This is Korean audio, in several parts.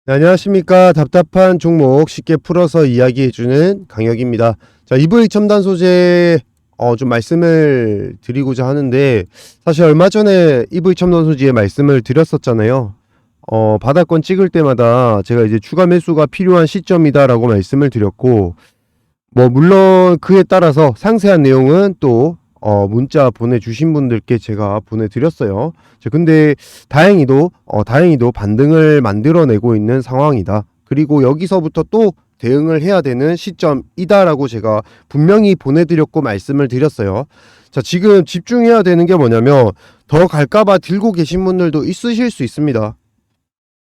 네, 안녕하십니까. 답답한 종목 쉽게 풀어서 이야기해주는 강혁입니다. 자, EV 첨단 소재 좀 말씀을 드리고자 하는데, 사실 얼마 전에 EV 첨단 소재에 말씀을 드렸었잖아요. 바닥권 찍을 때마다 제가 이제 추가 매수가 필요한 시점이다라고 말씀을 드렸고, 뭐 물론 그에 따라서 상세한 내용은 또 문자 보내주신 분들께 제가 보내드렸어요. 근데 다행히도 반등을 만들어내고 있는 상황이다. 그리고 여기서부터 또 대응을 해야 되는 시점이다라고 제가 분명히 보내드렸고 말씀을 드렸어요. 자, 지금 집중해야 되는 게 뭐냐면 더 갈까봐 들고 계신 분들도 있으실 수 있습니다.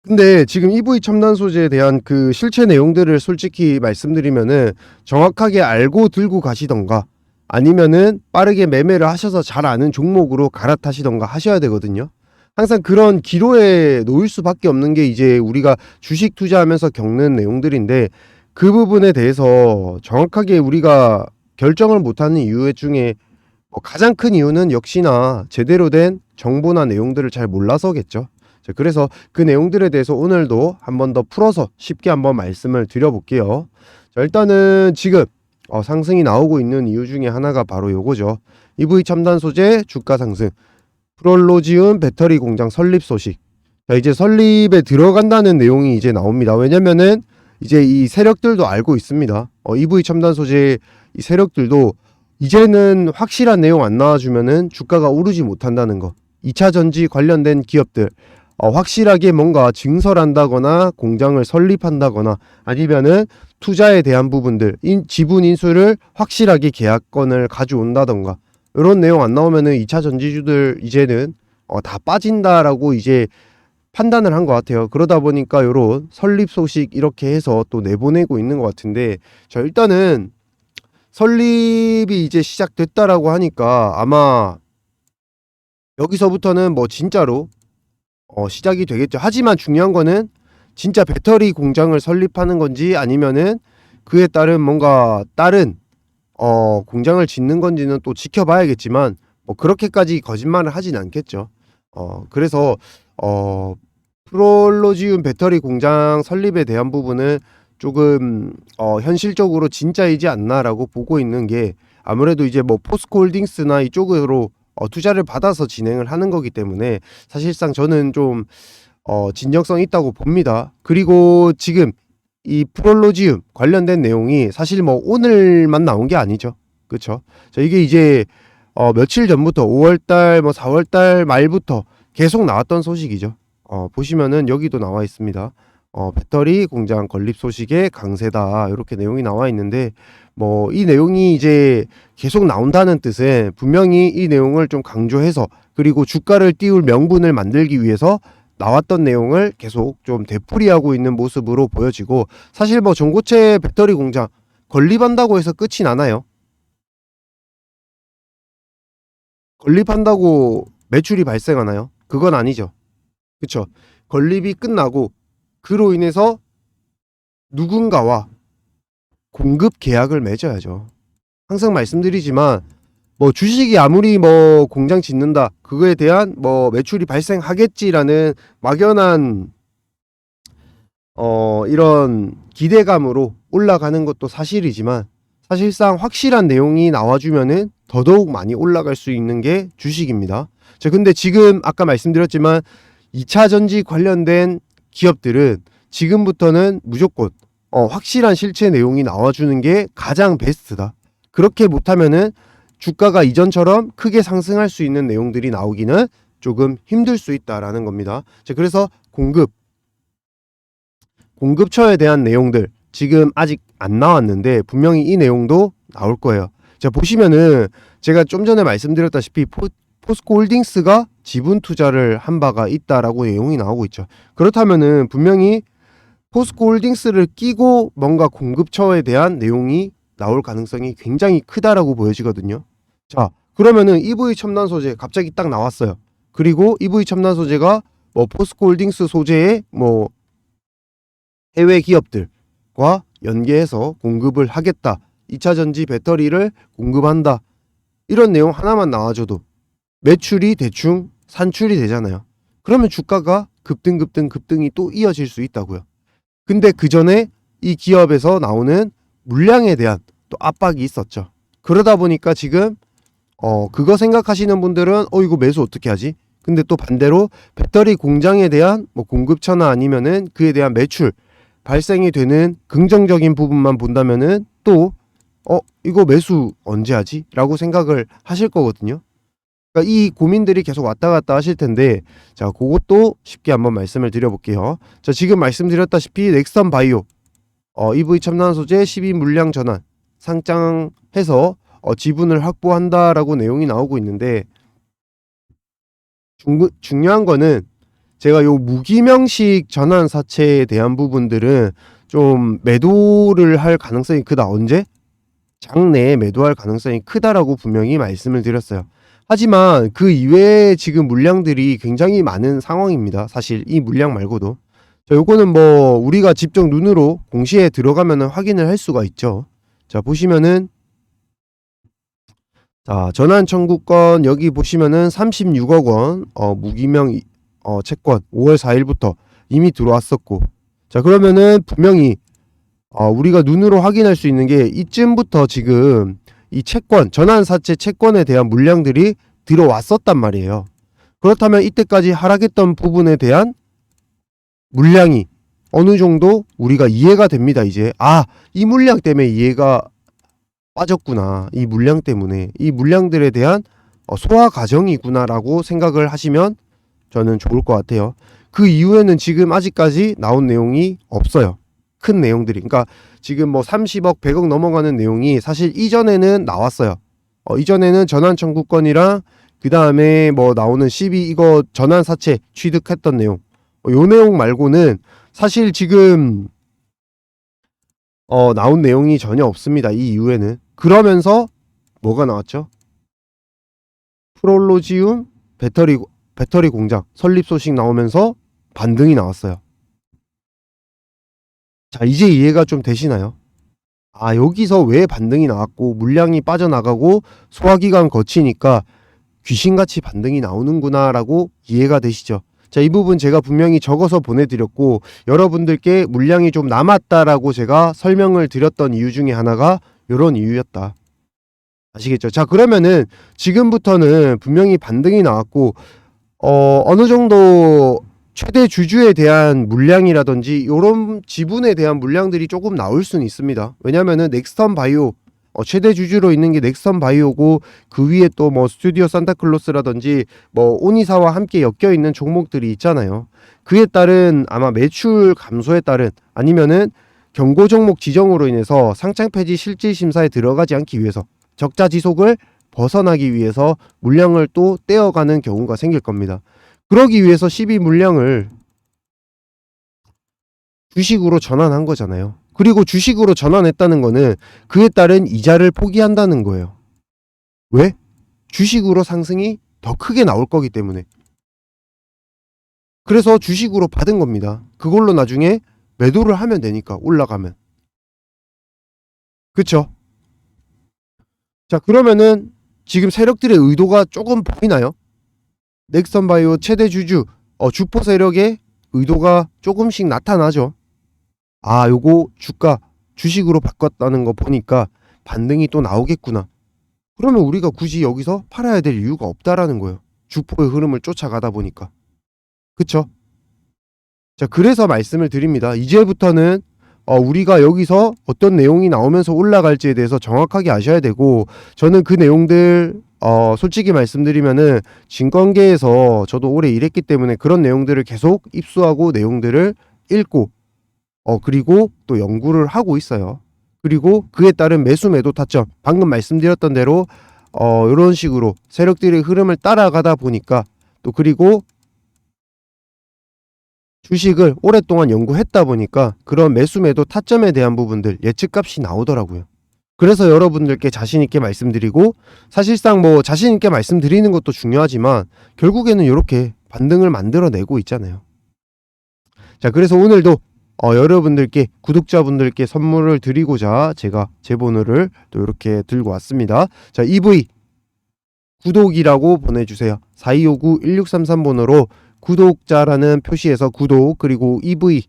근데 지금 EV 첨단 소재에 대한 그 실체 내용들을 솔직히 말씀드리면은 정확하게 알고 들고 가시던가 아니면은 빠르게 매매를 하셔서 잘 아는 종목으로 갈아타시던가 하셔야 되거든요. 항상 그런 기로에 놓일 수밖에 없는 게 이제 우리가 주식 투자하면서 겪는 내용들인데, 그 부분에 대해서 정확하게 우리가 결정을 못하는 이유 중에 가장 큰 이유는 역시나 제대로 된 정보나 내용들을 잘 몰라서겠죠. 자, 그래서 그 내용들에 대해서 오늘도 한 번 더 풀어서 쉽게 한번 말씀을 드려볼게요. 자, 일단은 지금 상승이 나오고 있는 이유 중에 하나가 바로 요거죠. EV 첨단 소재 주가 상승, 프롤로지움 배터리 공장 설립 소식. 자, 이제 설립에 들어간다는 내용이 이제 나옵니다. 왜냐면은 이제 이 세력들도 알고 있습니다. EV 첨단 소재 이 세력들도 이제는 확실한 내용 안 나와주면은 주가가 오르지 못한다는 거. 2차 전지 관련된 기업들 확실하게 뭔가 증설한다거나 공장을 설립한다거나 아니면은 투자에 대한 부분들, 지분 인수를 확실하게 계약건을 가져온다던가 이런 내용 안 나오면은 2차 전지주들 이제는 다 빠진다라고 이제 판단을 한 것 같아요. 그러다 보니까 이런 설립 소식 이렇게 해서 또 내보내고 있는 것 같은데, 자, 일단은 설립이 이제 시작됐다라고 하니까 아마 여기서부터는 뭐 진짜로 시작이 되겠죠. 하지만 중요한 거는 진짜 배터리 공장을 설립하는 건지 아니면은 그에 따른 뭔가 다른 공장을 짓는 건지는 또 지켜봐야겠지만 뭐 그렇게까지 거짓말을 하진 않겠죠. 그래서 프롤로지움 배터리 공장 설립에 대한 부분은 조금 현실적으로 진짜이지 않나라고 보고 있는 게, 아무래도 이제 뭐 포스코홀딩스나 이쪽으로 투자를 받아서 진행을 하는 거기 때문에 사실상 저는 좀 진정성 있다고 봅니다. 그리고 지금 이 프롤로지움 관련된 내용이 사실 뭐 오늘만 나온 게 아니죠. 그렇죠? 자, 이게 이제 며칠 전부터 5월달 뭐 4월달 말부터 계속 나왔던 소식이죠. 보시면은 여기도 나와 있습니다. 배터리 공장 건립 소식의 강세다, 이렇게 내용이 나와 있는데, 뭐 이 내용이 이제 계속 나온다는 뜻은 분명히 이 내용을 좀 강조해서 그리고 주가를 띄울 명분을 만들기 위해서 나왔던 내용을 계속 좀 되풀이하고 있는 모습으로 보여지고, 사실 뭐 전고체 배터리 공장 건립한다고 해서 끝이 나나요? 건립한다고 매출이 발생하나요? 그건 아니죠. 그쵸? 건립이 끝나고 그로 인해서 누군가와 공급 계약을 맺어야죠. 항상 말씀드리지만 뭐 주식이 아무리 뭐 공장 짓는다 그거에 대한 뭐 매출이 발생하겠지라는 막연한 이런 기대감으로 올라가는 것도 사실이지만, 사실상 확실한 내용이 나와주면은 더더욱 많이 올라갈 수 있는 게 주식입니다. 자, 근데 지금 아까 말씀드렸지만 2차 전지 관련된 기업들은 지금부터는 무조건 확실한 실체 내용이 나와주는 게 가장 베스트다. 그렇게 못하면은 주가가 이전처럼 크게 상승할 수 있는 내용들이 나오기는 조금 힘들 수 있다라는 겁니다. 자, 그래서 공급처에 대한 내용들 지금 아직 안 나왔는데 분명히 이 내용도 나올 거예요. 자, 보시면은 제가 좀 전에 말씀드렸다시피 포스코홀딩스가 지분 투자를 한 바가 있다라고 내용이 나오고 있죠. 그렇다면은 분명히 포스코홀딩스를 끼고 뭔가 공급처에 대한 내용이 나올 가능성이 굉장히 크다라고 보여지거든요. 자, 그러면은 EV 첨단 소재 갑자기 딱 나왔어요. 그리고 EV 첨단 소재가 뭐 포스코홀딩스 소재의 뭐 해외 기업들과 연계해서 공급을 하겠다, 2차 전지 배터리를 공급한다, 이런 내용 하나만 나와줘도 매출이 대충 산출이 되잖아요. 그러면 주가가 급등이 또 이어질 수 있다고요. 근데 그 전에 이 기업에서 나오는 물량에 대한 또 압박이 있었죠. 그러다 보니까 지금 그거 생각하시는 분들은 이거 매수 어떻게 하지? 근데 또 반대로 배터리 공장에 대한 뭐 공급처나 아니면은 그에 대한 매출 발생이 되는 긍정적인 부분만 본다면은 또 이거 매수 언제 하지? 라고 생각을 하실 거거든요. 그러니까 이 고민들이 계속 왔다 갔다 하실 텐데, 자, 그것도 쉽게 한번 말씀을 드려볼게요. 자, 지금 말씀드렸다시피 넥스턴 바이오 EV 첨단 소재 12 물량 전환 상장해서 지분을 확보한다라고 내용이 나오고 있는데, 중요한 거는 제가 요 무기명식 전환 사채에 대한 부분들은 좀 매도를 할 가능성이 크다. 언제? 장내에 매도할 가능성이 크다라고 분명히 말씀을 드렸어요. 하지만 그 이외에 지금 물량들이 굉장히 많은 상황입니다. 사실 이 물량 말고도. 자, 요거는 뭐 우리가 직접 눈으로 공시에 들어가면 확인을 할 수가 있죠. 자, 보시면은 자, 전환 청구권 여기 보시면은 36억 원 무기명 채권 5월 4일부터 이미 들어왔었고, 자, 그러면은 분명히 우리가 눈으로 확인할 수 있는 게 이쯤부터 지금 이 채권, 전환사채 채권에 대한 물량들이 들어왔었단 말이에요. 그렇다면 이때까지 하락했던 부분에 대한 물량이 어느 정도 우리가 이해가 됩니다. 이제 이 물량 때문에 이해가 빠졌구나. 이 물량 때문에 이 물량들에 대한 소화 과정이구나 라고 생각을 하시면 저는 좋을 것 같아요. 그 이후에는 지금 아직까지 나온 내용이 없어요. 큰 내용들이. 그러니까 지금 뭐 30억, 100억 넘어가는 내용이 사실 이전에는 나왔어요. 이전에는 전환 청구권이랑 그 다음에 뭐 나오는 12 이거 전환 사채 취득했던 내용. 요 내용 말고는 사실 지금 나온 내용이 전혀 없습니다. 이 이후에는. 그러면서 뭐가 나왔죠? 프롤로지움 배터리 공장 설립 소식 나오면서 반등이 나왔어요. 자, 이제 이해가 좀 되시나요? 여기서 왜 반등이 나왔고 물량이 빠져나가고 소화기간 거치니까 귀신같이 반등이 나오는구나 라고 이해가 되시죠? 자, 이 부분 제가 분명히 적어서 보내드렸고 여러분들께 물량이 좀 남았다라고 제가 설명을 드렸던 이유 중에 하나가 이런 이유였다. 아시겠죠? 자, 그러면은 지금부터는 분명히 반등이 나왔고 어느 정도 최대 주주에 대한 물량이라든지 이런 지분에 대한 물량들이 조금 나올 수는 있습니다. 왜냐면은 넥스턴 바이오 최대 주주로 있는 게 넥스턴 바이오고 그 위에 또 뭐 스튜디오 산타클로스라든지 뭐 오니사와 함께 엮여 있는 종목들이 있잖아요. 그에 따른 아마 매출 감소에 따른 아니면은 경고 종목 지정으로 인해서 상장 폐지 실질 심사에 들어가지 않기 위해서 적자 지속을 벗어나기 위해서 물량을 또 떼어가는 경우가 생길 겁니다. 그러기 위해서 12 물량을 주식으로 전환한 거잖아요. 그리고 주식으로 전환했다는 거는 그에 따른 이자를 포기한다는 거예요. 왜? 주식으로 상승이 더 크게 나올 거기 때문에. 그래서 주식으로 받은 겁니다. 그걸로 나중에 매도를 하면 되니까 올라가면. 그쵸? 자, 그러면은 지금 세력들의 의도가 조금 보이나요? 넥스턴 바이오 최대 주주 주포 세력의 의도가 조금씩 나타나죠. 요거 주가 주식으로 바꿨다는 거 보니까 반등이 또 나오겠구나. 그러면 우리가 굳이 여기서 팔아야 될 이유가 없다라는 거예요. 주포의 흐름을 쫓아가다 보니까. 그쵸? 자, 그래서 말씀을 드립니다. 이제부터는 우리가 여기서 어떤 내용이 나오면서 올라갈지에 대해서 정확하게 아셔야 되고, 저는 그 내용들 솔직히 말씀드리면은 증권계에서 저도 오래 일했기 때문에 그런 내용들을 계속 입수하고 내용들을 읽고 그리고 또 연구를 하고 있어요. 그리고 그에 따른 매수 매도 타점 방금 말씀드렸던 대로 이런 식으로 세력들의 흐름을 따라가다 보니까 또 그리고 주식을 오랫동안 연구했다 보니까 그런 매수 매도 타점에 대한 부분들 예측값이 나오더라고요. 그래서 여러분들께 자신있게 말씀드리고, 사실상 뭐 자신있게 말씀드리는 것도 중요하지만 결국에는 이렇게 반등을 만들어내고 있잖아요. 자, 그래서 오늘도 여러분들께 구독자분들께 선물을 드리고자 제가 제 번호를 또 이렇게 들고 왔습니다. 자, EV 구독이라고 보내주세요. 4259-1633번호로 구독자라는 표시에서 구독 그리고 EV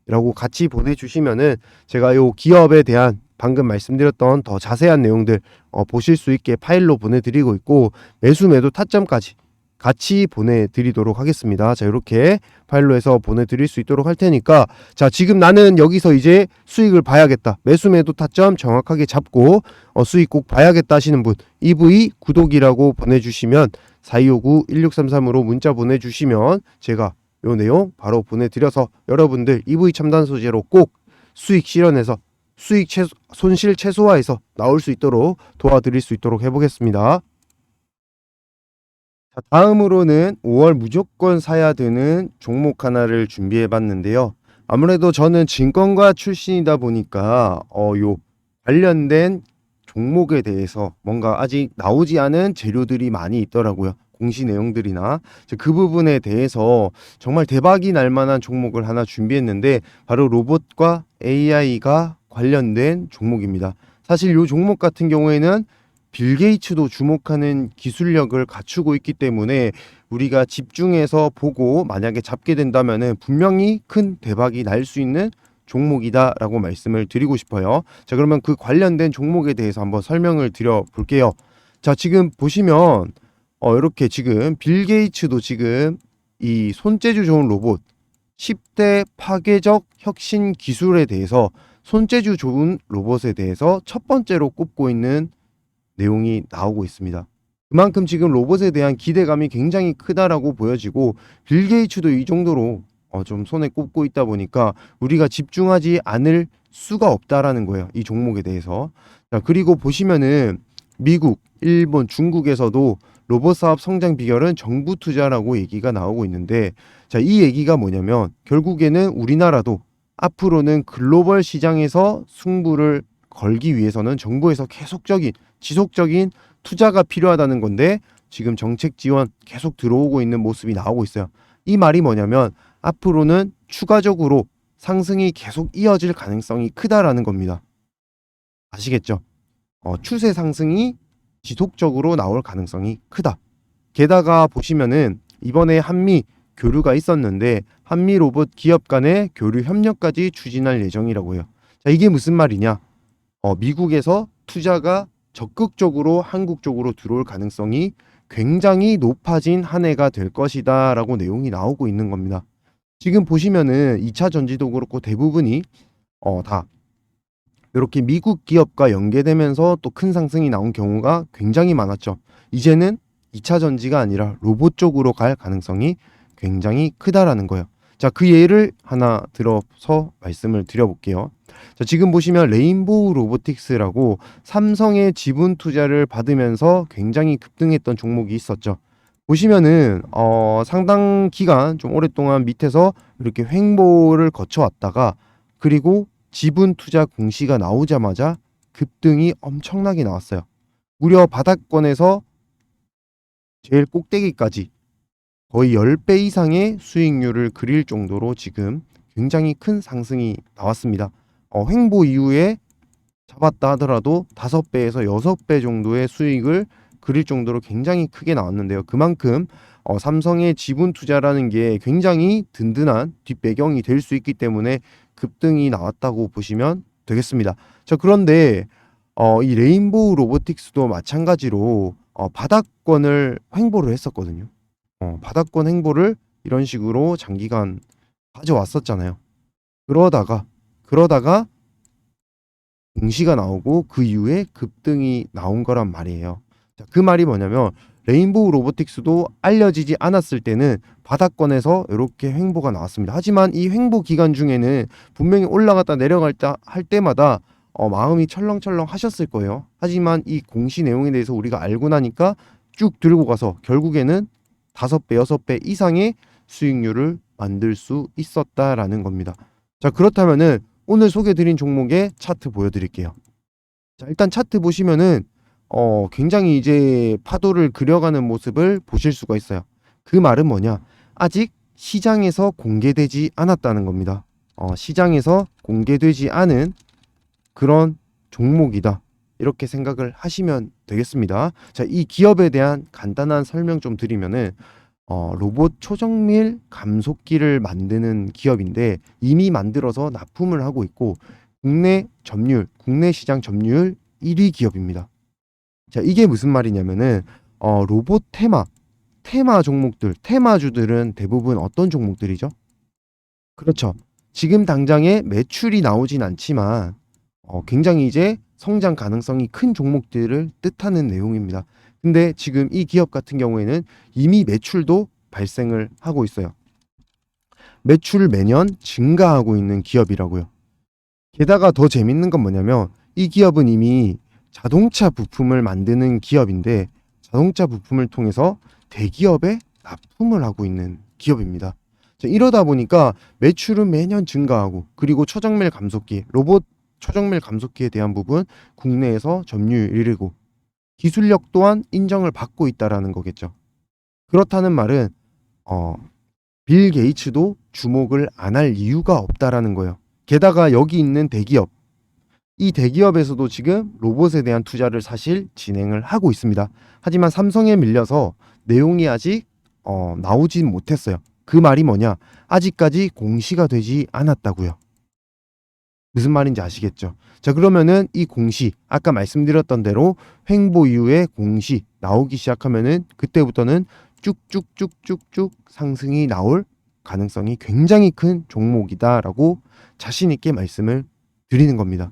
라고 같이 보내주시면은 제가 요 기업에 대한 방금 말씀드렸던 더 자세한 내용들 보실 수 있게 파일로 보내드리고 있고, 매수 매도 타점까지 같이 보내드리도록 하겠습니다. 자, 이렇게 파일로 해서 보내드릴 수 있도록 할 테니까, 자, 지금 나는 여기서 이제 수익을 봐야겠다, 매수 매도 타점 정확하게 잡고 수익 꼭 봐야겠다 하시는 분, EV 구독이라고 보내주시면 4259-1633으로 문자 보내주시면 제가 요 내용 바로 보내드려서 여러분들 EV 첨단 소재로 꼭 수익 실현해서 손실 최소화해서 나올 수 있도록 도와드릴 수 있도록 해보겠습니다. 자, 다음으로는 5월 무조건 사야 되는 종목 하나를 준비해 봤는데요. 아무래도 저는 증권가 출신이다 보니까 요 관련된 종목에 대해서 뭔가 아직 나오지 않은 재료들이 많이 있더라고요. 공시 내용들이나 그 부분에 대해서 정말 대박이 날 만한 종목을 하나 준비했는데, 바로 로봇과 AI가 관련된 종목입니다. 사실 이 종목 같은 경우에는 빌 게이츠도 주목하는 기술력을 갖추고 있기 때문에 우리가 집중해서 보고 만약에 잡게 된다면은 분명히 큰 대박이 날 수 있는 종목이다 라고 말씀을 드리고 싶어요. 자, 그러면 그 관련된 종목에 대해서 한번 설명을 드려 볼게요. 자, 지금 보시면 이렇게 지금 빌 게이츠도 지금 이 손재주 좋은 로봇 10대 파괴적 혁신 기술에 대해서, 손재주 좋은 로봇에 대해서 첫 번째로 꼽고 있는 내용이 나오고 있습니다. 그만큼 지금 로봇에 대한 기대감이 굉장히 크다라고 보여지고, 빌 게이츠도 이 정도로 좀 손에 꼽고 있다 보니까 우리가 집중하지 않을 수가 없다라는 거예요, 이 종목에 대해서. 자, 그리고 보시면은 미국, 일본, 중국에서도 로봇 사업 성장 비결은 정부 투자라고 얘기가 나오고 있는데, 자, 이 얘기가 뭐냐면 결국에는 우리나라도 앞으로는 글로벌 시장에서 승부를 걸기 위해서는 정부에서 계속적인 지속적인 투자가 필요하다는 건데, 지금 정책 지원 계속 들어오고 있는 모습이 나오고 있어요. 이 말이 뭐냐면 앞으로는 추가적으로 상승이 계속 이어질 가능성이 크다라는 겁니다. 아시겠죠? 추세 상승이 지속적으로 나올 가능성이 크다. 게다가 보시면은 이번에 한미 교류가 있었는데 한미 로봇 기업 간의 교류 협력까지 추진할 예정이라고 해요. 자, 이게 무슨 말이냐? 미국에서 투자가 적극적으로 한국 쪽으로 들어올 가능성이 굉장히 높아진 한 해가 될 것이다 라고 내용이 나오고 있는 겁니다. 지금 보시면은 2차 전지도 그렇고 대부분이 다 이렇게 미국 기업과 연계되면서 또 큰 상승이 나온 경우가 굉장히 많았죠. 이제는 2차 전지가 아니라 로봇 쪽으로 갈 가능성이 굉장히 크다라는 거예요. 자, 그 예를 하나 들어서 말씀을 드려볼게요. 자, 지금 보시면 레인보우 로보틱스라고 삼성의 지분 투자를 받으면서 굉장히 급등했던 종목이 있었죠. 보시면은 상당 기간 좀 오랫동안 밑에서 이렇게 횡보를 거쳐왔다가, 그리고 지분 투자 공시가 나오자마자 급등이 엄청나게 나왔어요. 무려 바닥권에서 제일 꼭대기까지 거의 10배 이상의 수익률을 그릴 정도로 지금 굉장히 큰 상승이 나왔습니다. 횡보 이후에 잡았다 하더라도 5배에서 6배 정도의 수익을 그릴 정도로 굉장히 크게 나왔는데요. 그만큼 삼성의 지분 투자라는 게 굉장히 든든한 뒷배경이 될 수 있기 때문에 급등이 나왔다고 보시면 되겠습니다. 자, 그런데 이 레인보우 로보틱스도 마찬가지로 바닥권을 횡보를 했었거든요. 바닥권 횡보를 이런 식으로 장기간 가져왔었잖아요. 그러다가 공시가 나오고 그 이후에 급등이 나온 거란 말이에요. 자, 그 말이 뭐냐면 레인보우 로보틱스도 알려지지 않았을 때는 바닥권에서 이렇게 횡보가 나왔습니다. 하지만 이 횡보 기간 중에는 분명히 올라갔다 내려갔다 할 때마다 마음이 철렁철렁 하셨을 거예요. 하지만 이 공시 내용에 대해서 우리가 알고 나니까 쭉 들고 가서 결국에는 5배, 6배 이상의 수익률을 만들 수 있었다라는 겁니다. 자, 그렇다면은 오늘 소개드린 종목의 차트 보여드릴게요. 자, 일단 차트 보시면은 굉장히 이제 파도를 그려가는 모습을 보실 수가 있어요. 그 말은 뭐냐? 아직 시장에서 공개되지 않았다는 겁니다. 시장에서 공개되지 않은 그런 종목이다, 이렇게 생각을 하시면 되겠습니다. 자, 이 기업에 대한 간단한 설명 좀 드리면은 로봇 초정밀 감속기를 만드는 기업인데 이미 만들어서 납품을 하고 있고 국내 시장 점유율 1위 기업입니다. 자, 이게 무슨 말이냐면은 로봇 테마 종목들, 테마주들은 대부분 어떤 종목들이죠? 그렇죠. 지금 당장에 매출이 나오진 않지만 굉장히 이제 성장 가능성이 큰 종목들을 뜻하는 내용입니다. 근데 지금 이 기업 같은 경우에는 이미 매출도 발생을 하고 있어요. 매출 매년 증가하고 있는 기업이라고요. 게다가 더 재밌는 건 뭐냐면 이 기업은 이미 자동차 부품을 만드는 기업인데 자동차 부품을 통해서 대기업에 납품을 하고 있는 기업입니다. 자, 이러다 보니까 매출은 매년 증가하고 그리고 초정밀 감속기, 로봇 초정밀 감속기에 대한 부분 국내에서 점유율 1위고 기술력 또한 인정을 받고 있다라는 거겠죠. 그렇다는 말은 어, 빌 게이츠도 주목을 안 할 이유가 없다라는 거예요. 게다가 여기 있는 대기업, 이 대기업에서도 지금 로봇에 대한 투자를 사실 진행을 하고 있습니다. 하지만 삼성에 밀려서 내용이 아직 나오진 못했어요. 그 말이 뭐냐? 아직까지 공시가 되지 않았다고요. 무슨 말인지 아시겠죠? 자, 그러면은 이 공시, 아까 말씀드렸던 대로 횡보 이후에 공시 나오기 시작하면은 그때부터는 쭉쭉쭉쭉쭉 상승이 나올 가능성이 굉장히 큰 종목이다라고 자신 있게 말씀을 드리는 겁니다.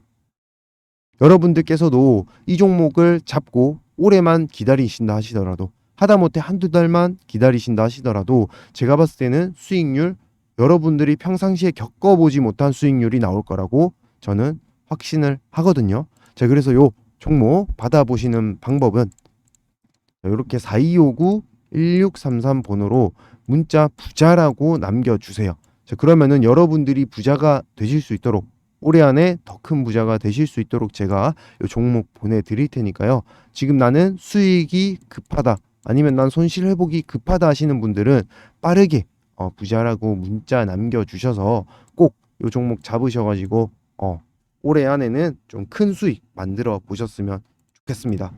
여러분들께서도 이 종목을 잡고 올해만 기다리신다 하시더라도 하다못해 한두 달만 기다리신다 하시더라도 제가 봤을 때는 수익률 여러분들이 평상시에 겪어보지 못한 수익률이 나올 거라고 저는 확신을 하거든요. 자, 그래서 요 종목 받아보시는 방법은 이렇게 4259-1633 번호로 문자 부자라고 남겨주세요. 자, 그러면은 여러분들이 부자가 되실 수 있도록 올해 안에 더 큰 부자가 되실 수 있도록 제가 이 종목 보내드릴 테니까요. 지금 나는 수익이 급하다 아니면 난 손실 회복이 급하다 하시는 분들은 빠르게 부자라고 문자 남겨주셔서 꼭 이 종목 잡으셔가지고 올해 안에는 좀 큰 수익 만들어 보셨으면 좋겠습니다.